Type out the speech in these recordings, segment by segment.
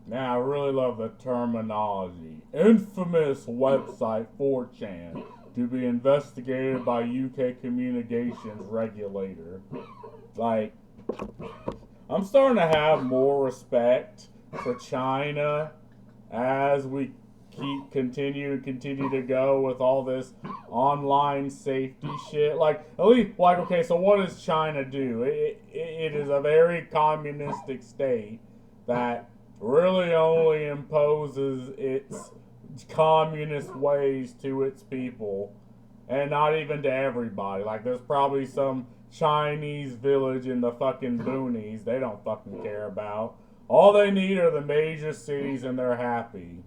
Man, I really love the terminology. Infamous website 4chan to be investigated by UK communications regulator. Like, I'm starting to have more respect for China as we continue to go with all this online safety shit. Like, at least, like, okay, so what does China do? It is a very communistic state that really only imposes its communist ways to its people, and not even to everybody. Like, there's probably some Chinese village in the fucking boonies they don't fucking care about. All they need are the major cities and they're happy.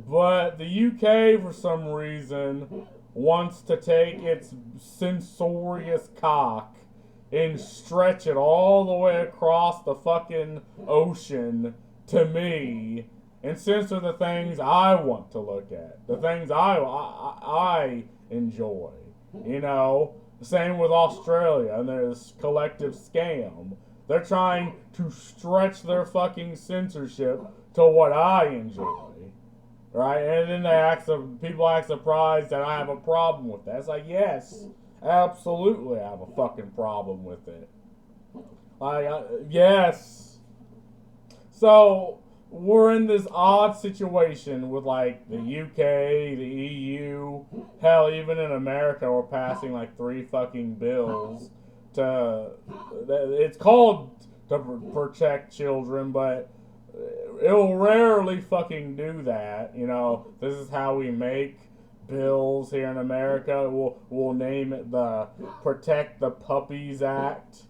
But the UK, for some reason, wants to take its censorious cock and stretch it all the way across the fucking ocean to me and censor the things I want to look at, the things I enjoy. You know, same with Australia and their collective scam. They're trying to stretch their fucking censorship to what I enjoy. Right? And then people act surprised that I have a problem with that. It's like, yes, absolutely I have a fucking problem with it. Yes. So, we're in this odd situation with like the UK, the EU, hell, even in America, we're passing like 3 fucking bills to. It's called to protect children, but it'll rarely fucking do that. You know, this is how we make bills here in America. We'll name it the Protect the Puppies Act,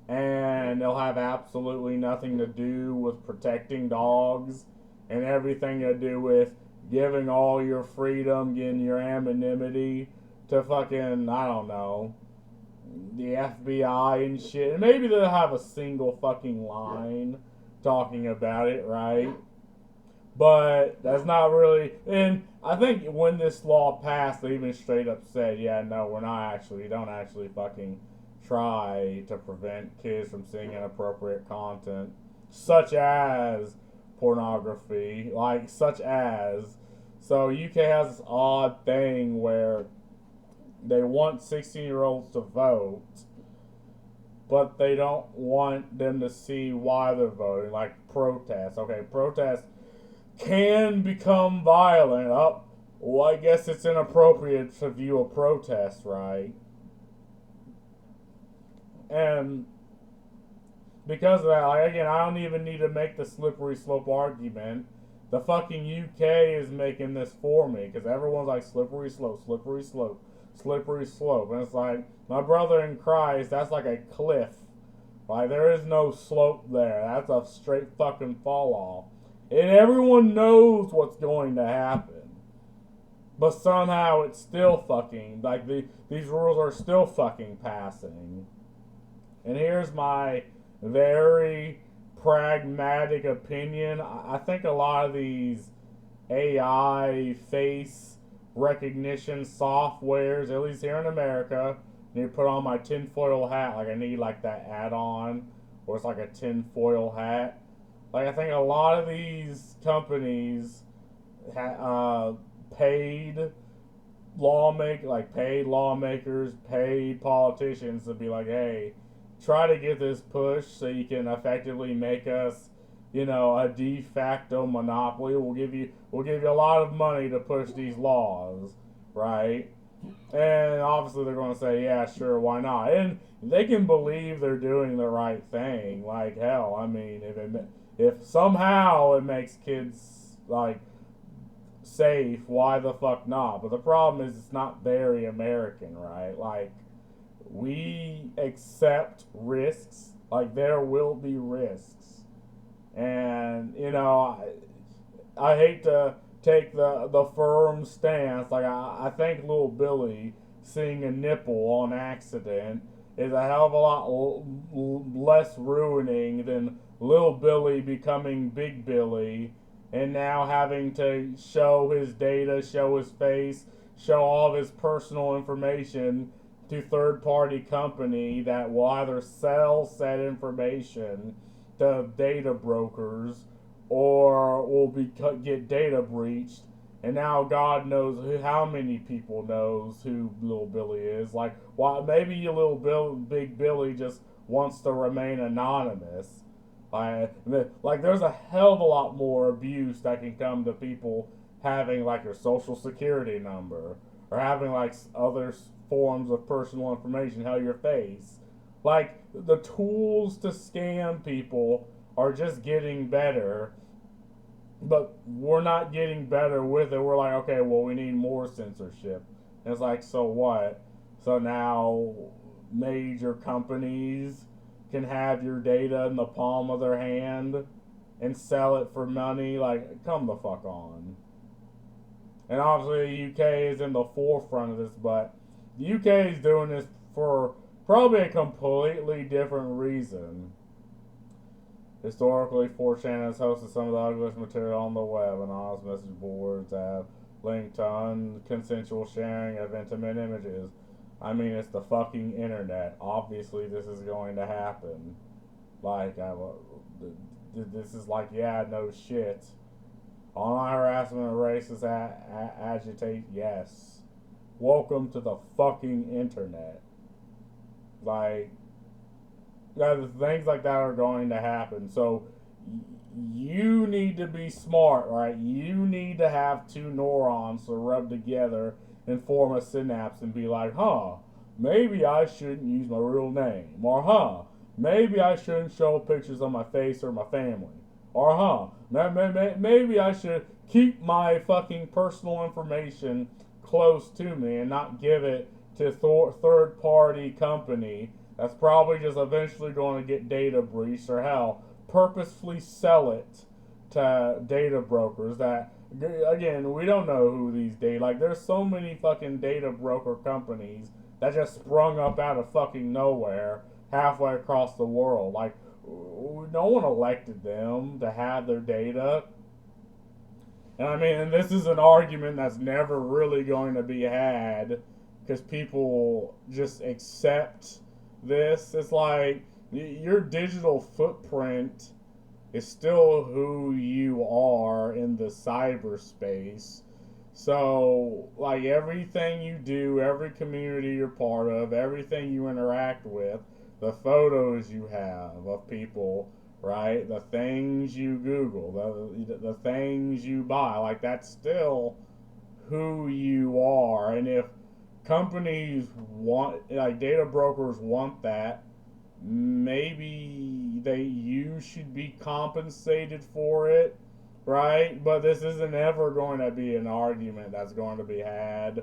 and they'll have absolutely nothing to do with protecting dogs and everything to do with giving all your freedom, getting your anonymity to fucking, I don't know, the FBI and shit. And maybe they'll have a single fucking line talking about it, right? But that's not really. And I think when this law passed, they even straight up said, yeah, no, we don't actually fucking try to prevent kids from seeing inappropriate content, such as pornography, like, such as. So UK has this odd thing where they want 16-year-olds to vote, but they don't want them to see why they're voting, like protests. Okay, protests can become violent. Oh, well, I guess it's inappropriate to view a protest, right? And because of that, like, again, I don't even need to make the slippery slope argument. The fucking UK is making this for me because everyone's like slippery slope, slippery slope, slippery slope. And it's like, my brother in Christ, that's like a cliff. Like, there is no slope there. That's a straight fucking fall off. And everyone knows what's going to happen. But somehow it's still fucking, like, these rules are still fucking passing. And here's my very pragmatic opinion. I think a lot of these AI face recognition softwares, at least here in America, I need to put on my tinfoil hat. Like, I need like that add-on where it's like a tinfoil hat. Like, I think a lot of these companies paid paid lawmakers, paid politicians to be like, hey, try to get this push so you can effectively make us, you know, a de facto monopoly. We'll give you a lot of money to push these laws, right? And obviously they're going to say, yeah, sure, why not? And they can believe they're doing the right thing. Like, hell, I mean, if somehow it makes kids like safe, why the fuck not? But the problem is it's not very American, right? Like, we accept risks. Like, there will be risks, and you know, I hate to take the firm stance. Like, I think little Billy seeing a nipple on accident is a hell of a lot less ruining than little Billy becoming Big Billy and now having to show his data, show his face, show all of his personal information to third-party company that will either sell said information to data brokers or will get data breached, and now God knows how many people knows who Little Billy is. Like, why? Maybe Big Billy just wants to remain anonymous. Like, there's a hell of a lot more abuse that can come to people having like your social security number or having like other forms of personal information, hell, your face. Like, the tools to scam people are just getting better, but we're not getting better with it. We're like, okay, well, we need more censorship. And it's like, so what? So now major companies can have your data in the palm of their hand and sell it for money. Like, come the fuck on. And obviously the UK is in the forefront of this, but the UK is doing this for probably a completely different reason. Historically, 4chan has hosted some of the ugliest material on the web, and anonymous message boards have linked to unconsensual sharing of intimate images. I mean, it's the fucking internet. Obviously, this is going to happen. Like, this is like, yeah, no shit. Online harassment, racist agitate, yes. Welcome to the fucking internet. Like, things like that are going to happen. So, you need to be smart, right? You need to have two neurons to rub together and form a synapse and be like, maybe I shouldn't use my real name. Or, maybe I shouldn't show pictures of my face or my family. Or, maybe I should keep my fucking personal information close to me and not give it to third-party company that's probably just eventually going to get data breached, or hell, purposefully sell it to data brokers that, again, we don't know who these data, like, there's so many fucking data broker companies that just sprung up out of fucking nowhere halfway across the world. Like, no one elected them to have their data. And I mean, and this is an argument that's never really going to be had because people just accept this. It's like, your digital footprint is still who you are in the cyberspace. So, like, everything you do, every community you're part of, everything you interact with, the photos you have of people, right? The things you Google, the things you buy, like, that's still who you are. And if companies want, like, data brokers want that, maybe you should be compensated for it, right? But this isn't ever going to be an argument that's going to be had.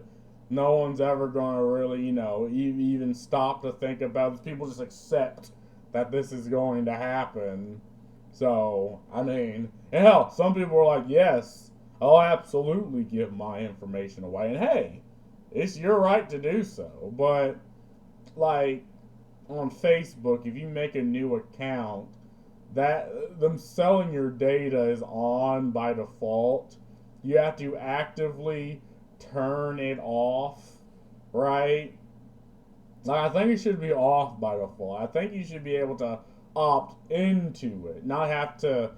No one's ever going to really, even stop to think about it. People just accept that this is going to happen. So, I mean, and hell, some people are like, yes, I'll absolutely give my information away. And hey, it's your right to do so. But, like, on Facebook, if you make a new account, that them selling your data is on by default. You have to actively turn it off, right? Like, I think it should be off by default. I think you should be able to opt into it, not have to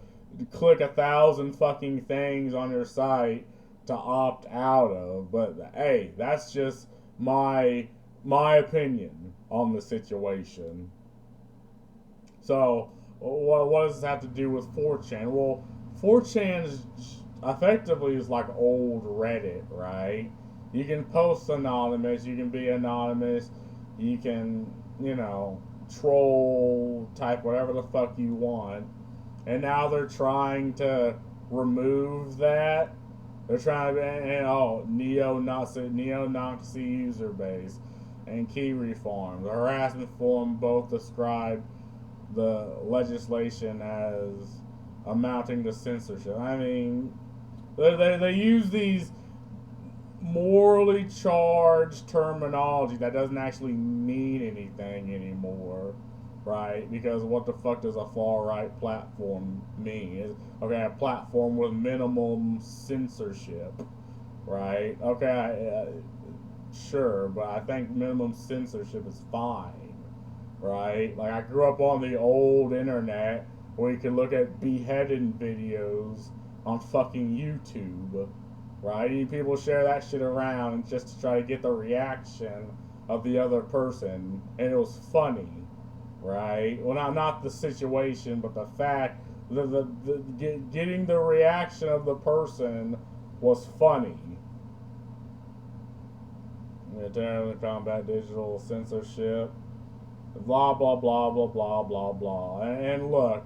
click 1,000 fucking things on your site to opt out of. But hey, that's just my opinion on the situation. So, what does this have to do with 4chan? Well, 4chan is effectively is like old Reddit, right? You can post anonymous, you can be anonymous, you can, troll, type whatever the fuck you want. And now they're trying to remove that. They're trying to neo-Nazi user base and key reform. The harassment forum both describe the legislation as amounting to censorship. I mean, they use these morally charged terminology that doesn't actually mean anything anymore, right? Because what the fuck does a far-right platform mean? Okay, a platform with minimum censorship, right? Okay, sure, but I think minimum censorship is fine, right? Like, I grew up on the old internet where you could look at beheading videos on fucking YouTube, right? And people share that shit around just to try to get the reaction of the other person, and it was funny, right? Well, not the situation, but the fact that getting the reaction of the person was funny. To combat digital censorship, blah blah blah blah blah blah blah. And look,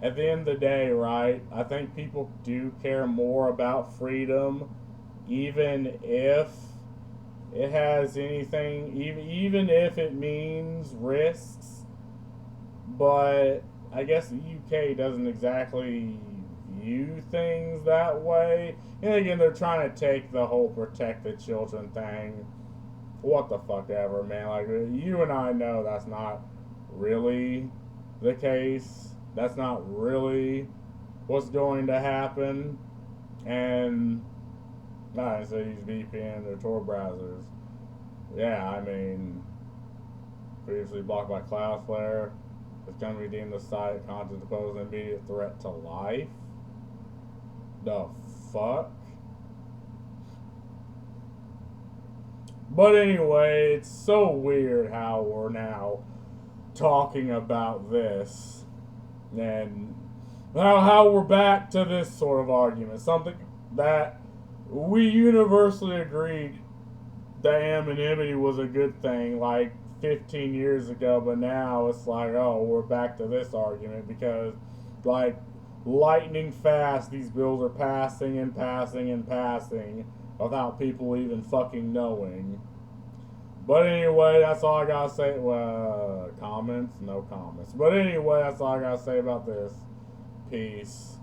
at the end of the day, right? I think people do care more about freedom, even if it has anything, even if it means risks. But I guess the UK doesn't exactly view things that way. And again, they're trying to take the whole protect the children thing. What the fuck ever, man. Like, you and I know that's not really the case. That's not really what's going to happen. And I say use VPN or Tor browsers. Yeah, I mean, previously blocked by Cloudflare. It's going to be deemed the site content to pose an immediate threat to life. The fuck? But anyway, it's so weird how we're now talking about this. And how we're back to this sort of argument. Something that we universally agreed that anonymity was a good thing like 15 years ago, but now it's like, oh, we're back to this argument because, like, lightning fast, these bills are passing and passing and passing without people even fucking knowing. But anyway, that's all I gotta say. Well, comments? No comments. But anyway, that's all I gotta say about this. Peace.